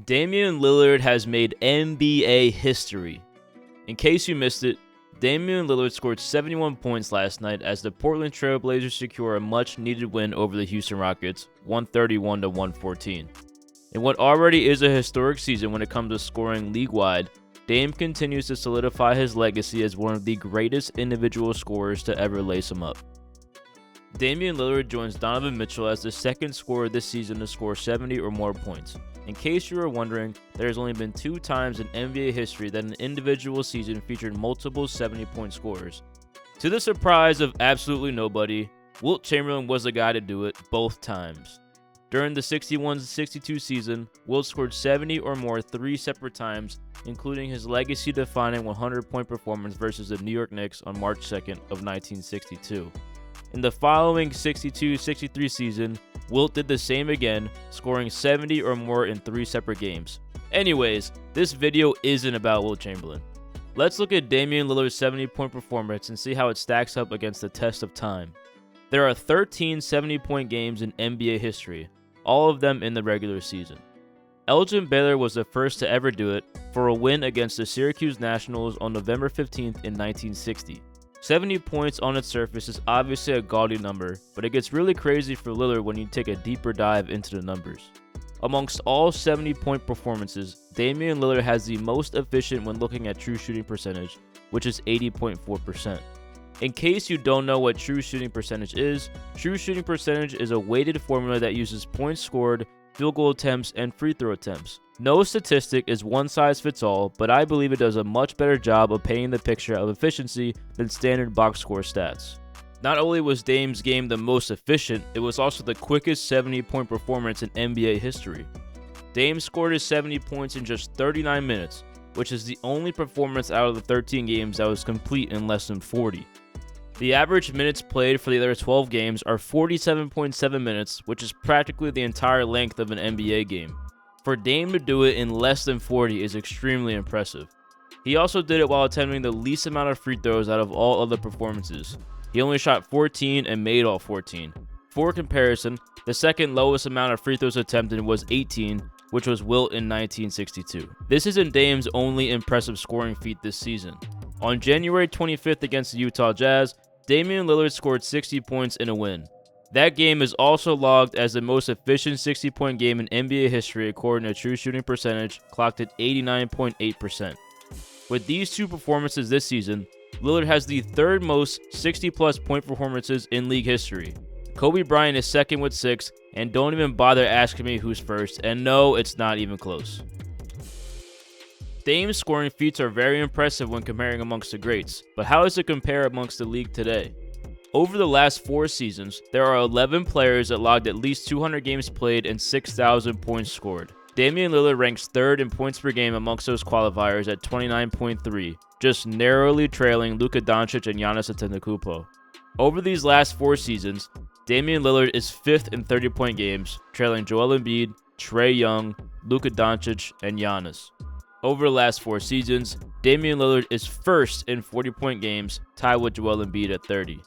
Damian Lillard has made NBA history. In case you missed it, Damian Lillard scored 71 points last night as the Portland Trail Blazers secure a much-needed win over the Houston Rockets, 131-114. In what already is a historic season when it comes to scoring league-wide, Dame continues to solidify his legacy as one of the greatest individual scorers to ever lace him up. Damian Lillard joins Donovan Mitchell as the second scorer this season to score 70 or more points. In case you were wondering, there has only been 2 times in NBA history that an individual season featured multiple 70-point scorers. To the surprise of absolutely nobody, Wilt Chamberlain was the guy to do it both times. During the 61-62 season, Wilt scored 70 or more 3 separate times, including his legacy-defining 100-point performance versus the New York Knicks on March 2nd of 1962. In the following 62-63 season, Wilt did the same again, scoring 70 or more in 3 separate games. Anyways, this video isn't about Wilt Chamberlain. Let's look at Damian Lillard's 70-point performance and see how it stacks up against the test of time. There are 13 70-point games in NBA history, all of them in the regular season. Elgin Baylor was the first to ever do it for a win against the Syracuse Nationals on November 15th in 1960. 70 points on its surface is obviously a gaudy number, but it gets really crazy for Lillard when you take a deeper dive into the numbers. Amongst all 70-point performances, Damian Lillard has the most efficient when looking at true shooting percentage, which is 80.4%. In case you don't know what true shooting percentage is a weighted formula that uses points scored, field goal attempts, and free throw attempts. No statistic is one size fits all, but I believe it does a much better job of painting the picture of efficiency than standard box score stats. Not only was Dame's game the most efficient, it was also the quickest 70-point performance in NBA history. Dame scored his 70 points in just 39 minutes, which is the only performance out of the 13 games that was complete in less than 40. The average minutes played for the other 12 games are 47.7 minutes, which is practically the entire length of an NBA game. For Dame to do it in less than 40 is extremely impressive. He also did it while attempting the least amount of free throws out of all other performances. He only shot 14 and made all 14. For comparison, the second lowest amount of free throws attempted was 18, which was Wilt in 1962. This isn't Dame's only impressive scoring feat this season. On January 25th against the Utah Jazz, Damian Lillard scored 60 points in a win. That game is also logged as the most efficient 60-point game in NBA history according to true shooting percentage, clocked at 89.8%. With these 2 performances this season, Lillard has the 3rd most 60-plus point performances in league history. Kobe Bryant is second with 6, and don't even bother asking me who's first, and no, it's not even close. Dame's scoring feats are very impressive when comparing amongst the greats, but how does it compare amongst the league today? Over the last 4 seasons, there are 11 players that logged at least 200 games played and 6,000 points scored. Damian Lillard ranks 3rd in points per game amongst those qualifiers at 29.3, just narrowly trailing Luka Doncic and Giannis Antetokounmpo. Over these last 4 seasons, Damian Lillard is 5th in 30-point games, trailing Joel Embiid, Trae Young, Luka Doncic, and Giannis. Over the last 4 seasons, Damian Lillard is 1st in 40-point games, tied with Joel Embiid at 30.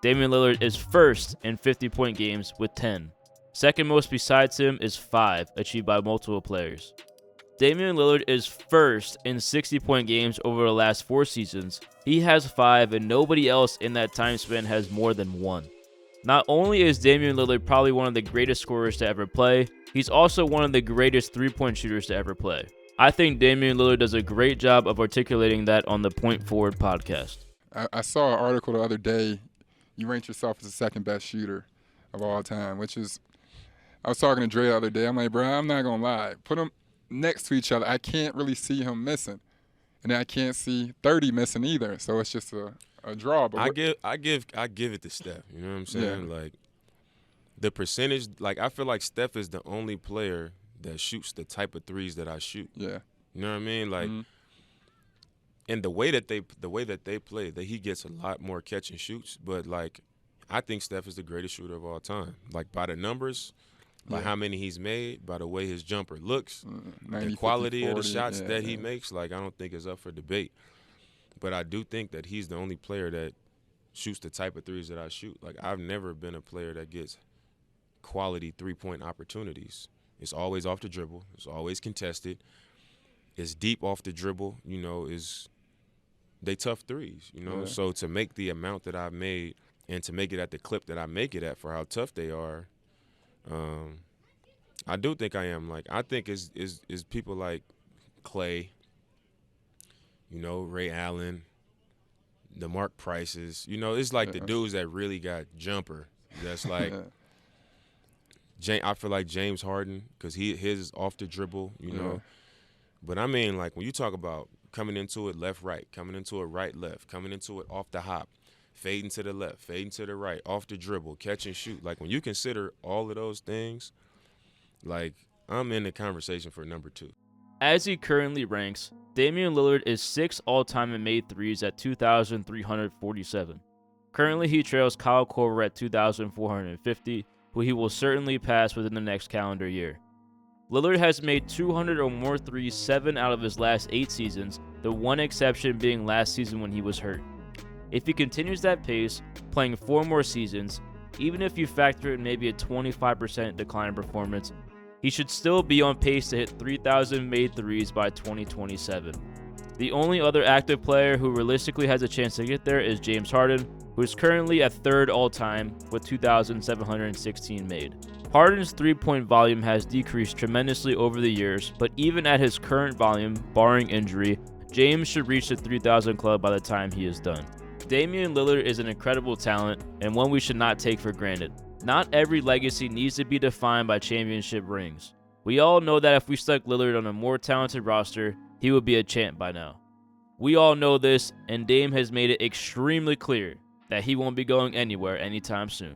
Damian Lillard is 1st in 50-point games with 10. Second most besides him is 5, achieved by multiple players. Damian Lillard is 1st in 60-point games over the last 4 seasons. He has 5, and nobody else in that time span has more than 1. Not only is Damian Lillard probably one of the greatest scorers to ever play, he's also one of the greatest 3-point shooters to ever play. I think Damian Lillard does a great job of articulating that on the Point Forward podcast. I saw an article the other day. You ranked yourself as the 2nd best shooter of all time, which is, I was talking to Dre the other day. I'm like, bro, I'm not going to lie. Put them next to each other. I can't really see him missing. And then I can't see 30 missing either. So it's just a draw. But I give it to Steph. You know what I'm saying? Yeah. Like, the percentage, like, I feel like Steph is the only player that shoots the type of threes that I shoot. Yeah. You know what I mean? Like, and the way that they play, that he gets a lot more catch and shoots. But, like, I think Steph is the greatest shooter of all time. Like, by the numbers, by how many he's made, by the way his jumper looks, 90, the quality 50, 40, of the shots that he yeah. makes, like, I don't think is up for debate. But I do think that he's the only player that shoots the type of threes that I shoot. Like, I've never been a player that gets quality 3-point opportunities. It's always off the dribble. It's always contested. It's deep off the dribble. You know, they tough threes. You know, Yeah. so to make the amount that I've made and to make it at the clip that I make it at for how tough they are, I do think I am. Like, I think is people like Clay, you know, Ray Allen, the Mark Prices. You know, it's like the dudes that really got jumper. That's like I feel like James Harden, because his is off the dribble, you know. But I mean, like, when you talk about coming into it left right, coming into it right left, coming into it off the hop, fading to the left, fading to the right, off the dribble, catch and shoot. Like, when you consider all of those things, like, I'm in the conversation for number 2. As he currently ranks, Damian Lillard is 6th all-time in made threes at 2,347. Currently, he trails Kyle Korver at 2,450, who he will certainly pass within the next calendar year. Lillard has made 200 or more threes 7 out of his last 8 seasons, the one exception being last season when he was hurt. If he continues that pace, playing 4 more seasons, even if you factor in maybe a 25% decline in performance, he should still be on pace to hit 3,000 made threes by 2027. The only other active player who realistically has a chance to get there is James Harden, who is currently at 3rd all-time with 2,716 made. Harden's three-point volume has decreased tremendously over the years, but even at his current volume, barring injury, James should reach the 3,000 club by the time he is done. Damian Lillard is an incredible talent and one we should not take for granted. Not every legacy needs to be defined by championship rings. We all know that if we stuck Lillard on a more talented roster, he would be a champ by now. We all know this, and Dame has made it extremely clear that he won't be going anywhere anytime soon.